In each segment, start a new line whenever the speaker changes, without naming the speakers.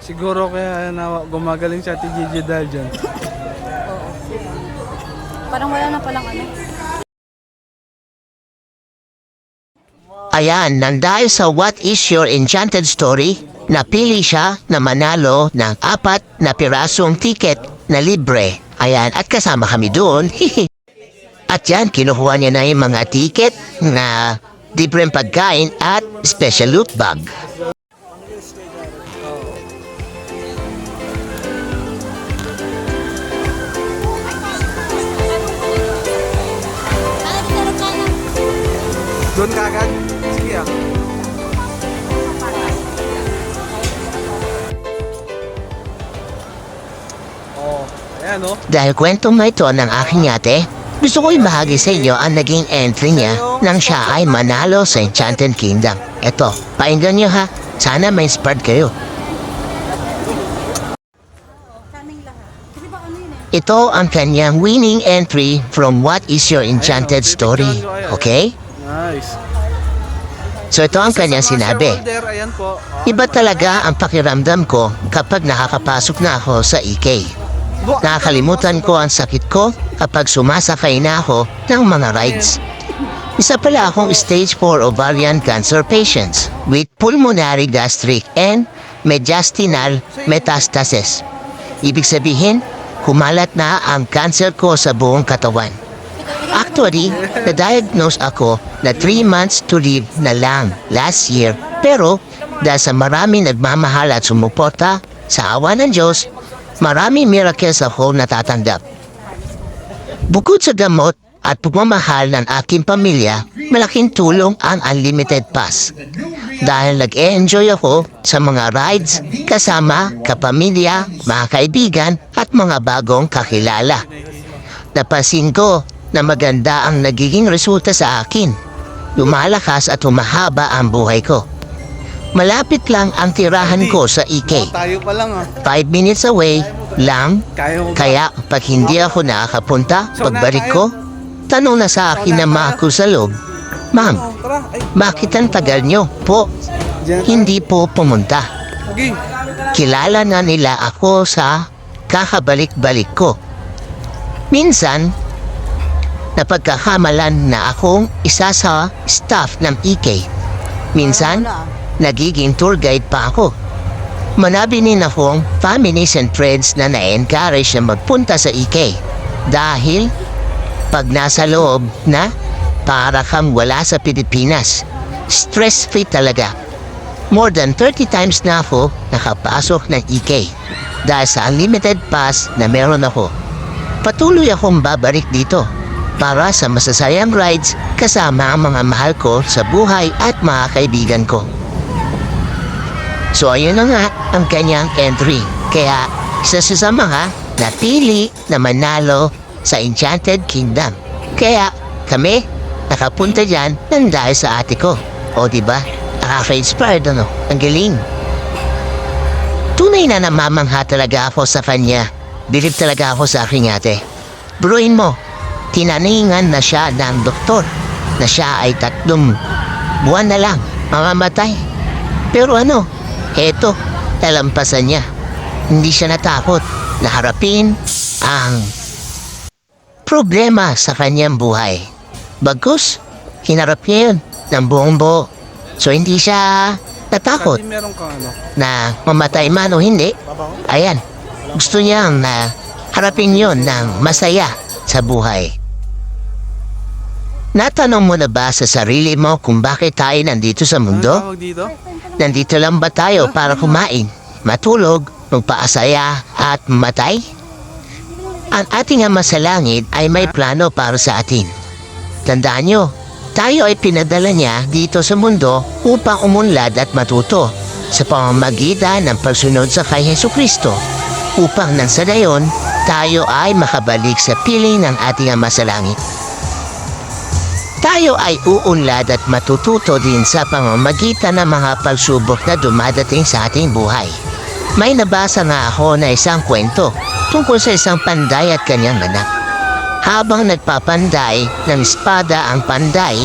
Siguro kaya na gumagaling si Ate Gigi dahil dyan.
Oo. Parang wala na palang ano.
Ayan, nang dahil sa What is your enchanted story, napili siya na manalo ng 4 na pirasong ticket na libre. Ayan, at kasama kami doon. At yan, kinukuha niya na yung mga ticket na libreng pagkain at special loot bag.
Doon kagad? Sige ah. Oh, ayan oh.
Dahil kwentong na ito ng aking ate, gusto ko ibahagi sa inyo ang naging entry niya nang siya ay manalo sa Enchanted Kingdom. Eto, painggan niyo ha. Sana may inspired kayo.
Kaming lahat. Kasi ba ano yun eh?
Ito ang kanyang winning entry from What is your enchanted story. Okay?
Nice.
So ito ang kanyang sinabi.
Shareholder, ayan po.
Iba talaga ang pakiramdam ko kapag nakakapasok na ako sa EK. Nakakalimutan ko ang sakit ko kapag sumasakay na ako ng mga rides. Isa pala akong stage 4 ovarian cancer patients with pulmonary gastric and mediastinal metastasis. Ibig sabihin, kumalat na ang cancer ko sa buong katawan. Actually, na-diagnose ako na 3 months to live na lang last year. Pero dahil sa maraming nagmamahal at sumuporta sa awa ng Diyos, maraming miracles ako natatanggap. Bukod sa gamot at pagmamahal ng aking pamilya, malaking tulong ang Unlimited Pass. Dahil nag-e-enjoy ako sa mga rides kasama kapamilya, mga kaibigan at mga bagong kakilala. Napansin ko na maganda ang nagiging resulta sa akin. Lumalakas at humahaba ang buhay ko. Malapit lang ang tirahan ko sa EK.
Tayo pa lang ah.
5 minutes away lang.
Kaya mo ba?
Kaya pag hindi ako nakakapunta, pagbalik ko, tanong na sa akin na ako sa loob, Ma'am,
Tara, ay.
bakit ang tagal nyo po? Hindi po pumunta.
Okay.
Kilala na nila ako sa kakabalik-balik ko. Minsan, napagkakamalan na akong isa sa staff ng EK. Minsan, nagiging tour guide pa ako. Manabinin akong families and friends na na-encourage na magpunta sa EK. Dahil, pag nasa loob na, para kang wala sa Pilipinas. Stress-free talaga. More than 30 times na ako nakapasok ng EK. Dahil sa Unlimited Pass na meron ako. Patuloy akong babalik dito para sa masasayang rides kasama ang mga mahal ko sa buhay at mga kaibigan ko. So ayun na nga ang kanyang entry. Kaya isa sa mga napili na manalo sa Enchanted Kingdom. Kaya kami nakapunta dyan nang dahil sa ate ko. O diba? Nakaka-inspired ano? Ang galing. Tunay na namamangha talaga ako sa kanya. Bilib talaga ako sa aking ate. Bruin mo, tinaningan na siya ng doktor na siya ay 3 buwan na lang mamamatay. Pero ano, eto, talampasan niya. Hindi siya natakot na harapin ang problema sa kanyang buhay. Bagkus, hinarap niya yun ng buong buo. So hindi siya natakot
Kasi meron kang ano.
na mamatay man o hindi. Ayan, gusto niyang na harapin yon ng masaya sa buhay. Natanong mo na ba sa sarili mo kung bakit tayo nandito sa
Ano
mundo?
tawag dito?
Nandito lang ba tayo para kumain, matulog, magpaasaya at mamatay? Ang ating Ama sa Langit ay may plano para sa atin. Tandaan nyo, tayo ay pinadala niya dito sa mundo upang umunlad at matuto sa pamamagitan ng pagsunod sa kay Jesucristo upang nang sa gayon, tayo ay makabalik sa piling ng ating Ama sa Langit. Tayo ay uunlad at matututo din sa pamamagitan ng mga pagsubok na dumadating sa ating buhay. May nabasa nga ako na isang kwento tungkol sa isang panday at kanyang anak. Habang nagpapanday ng espada ang panday,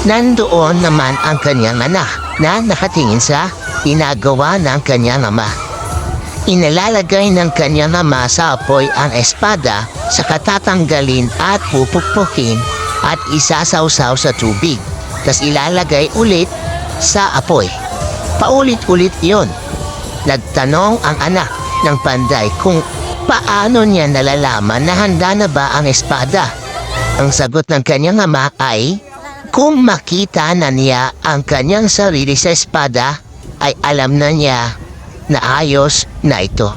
nandoon naman ang kanyang anak na nakatingin sa ginagawa ng kanyang ama. Inalalagay ng kanyang ama sa apoy ang espada sa katatanggalin at pupukpukin at isasawsaw sa tubig. Tas ilalagay ulit sa apoy. Paulit-ulit yon. Nagtanong ang anak ng panday kung paano niya nalalaman na handa na ba ang espada. Ang sagot ng kanyang ama ay, kung makita na niya ang kanyang sarili sa espada, ay alam na niya na ayos na ito.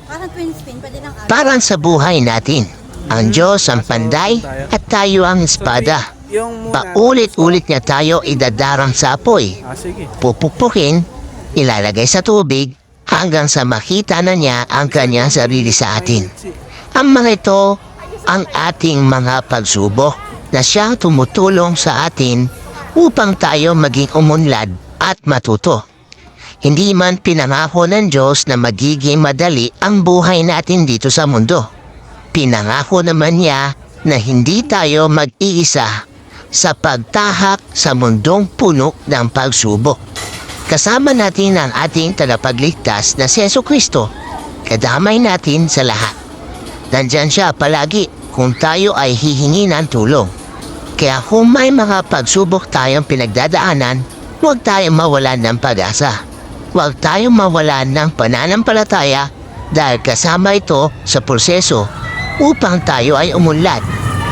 Parang twin spin, pwede lang
Parang sa buhay natin, ang Diyos ang panday at tayo ang espada.
Yung muna.
Paulit-ulit niya tayo idadarang sa apoy.
Sige.
Pupukpukin, ilalagay sa tubig, hanggang sa makita na niya ang kanyang sarili sa atin. Ang mga ito ang ating mga pagsubok na siyang tumutulong sa atin upang tayo maging umunlad at matuto. Hindi man pinangako ng Diyos na magiging madali ang buhay natin dito sa mundo. Pinangako naman niya na hindi tayo mag-iisa sa pagtahak sa mundong puno ng pagsubok. Kasama natin ang ating tagapagligtas na si Jesucristo. Kadamay natin sa lahat. Nandyan siya palagi kung tayo ay hihingi ng tulong. Kaya kung may mga pagsubok tayong pinagdadaanan, huwag tayong mawalan ng pag-asa. Huwag tayong mawalan ng pananampalataya dahil kasama ito sa proseso upang tayo ay umunlad,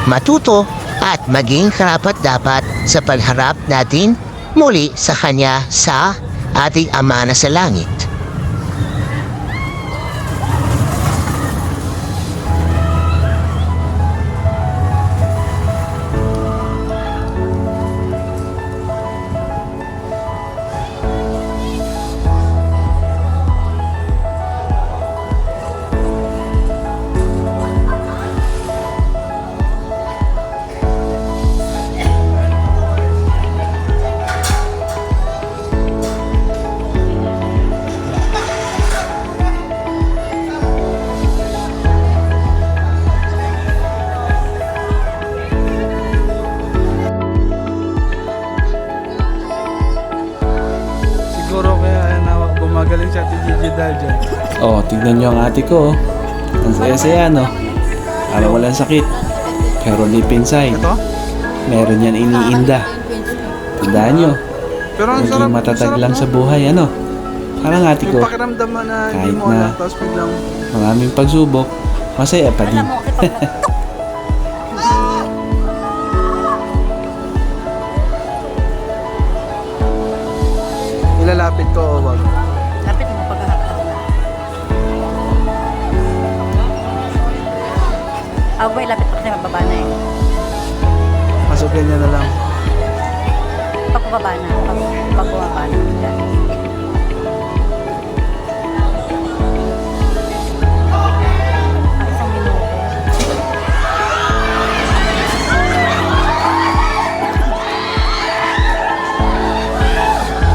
matuto at maging karapat-dapat sa pagharap natin muli sa Kanya sa ating Ama na sa langit.
Siguro kaya gumagaling si Ate Gigi dahil dyan.
Oh, tignan nyo ang ate ko. Ang saya-saya, no? Para walang sakit. Pero deep inside,
Ito?
meron yan iniinda. Tandaan nyo,
Pero ang sarap.
maging matatag
sarap,
lang
no?
sa buhay, ano? Parang ate
Yung
ko,
pakiramdam mo na hindi
kahit
mo
na-
alam, tapos biglang
maraming pagsubok, masaya pa din.
Alam mo, kasi pag
ilalapit ko o wag.
lapit mo paghaharap na. Boy, lapit pa kasi mababa na eh.
Masukin niya na lang.
Pag bumaba na, pag bumaba na. Yan. Isang minuto.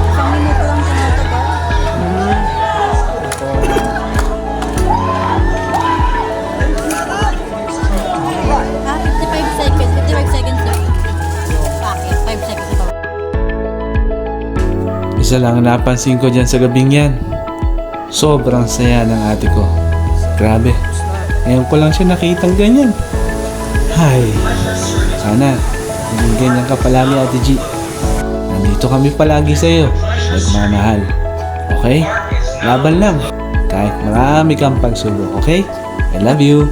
Isang minuto lang tinatagal. Ah, 55 seconds. 55 seconds lang. Bakit? 5 seconds pa.
Isa lang ang napansin ko dyan sa gabing yan. Sobrang saya ng ate ko. Grabe. Ngayon ko lang siya nakitang ganyan. Hay. Sana, maging ganyan ka palagi, Ate G. Nandito kami palagi sa iyo. Nagmamahal. Okay? Laban lang. Kahit marami kang pagsubok, okay? I love you.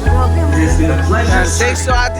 Grabe, ang
Thanks to Ate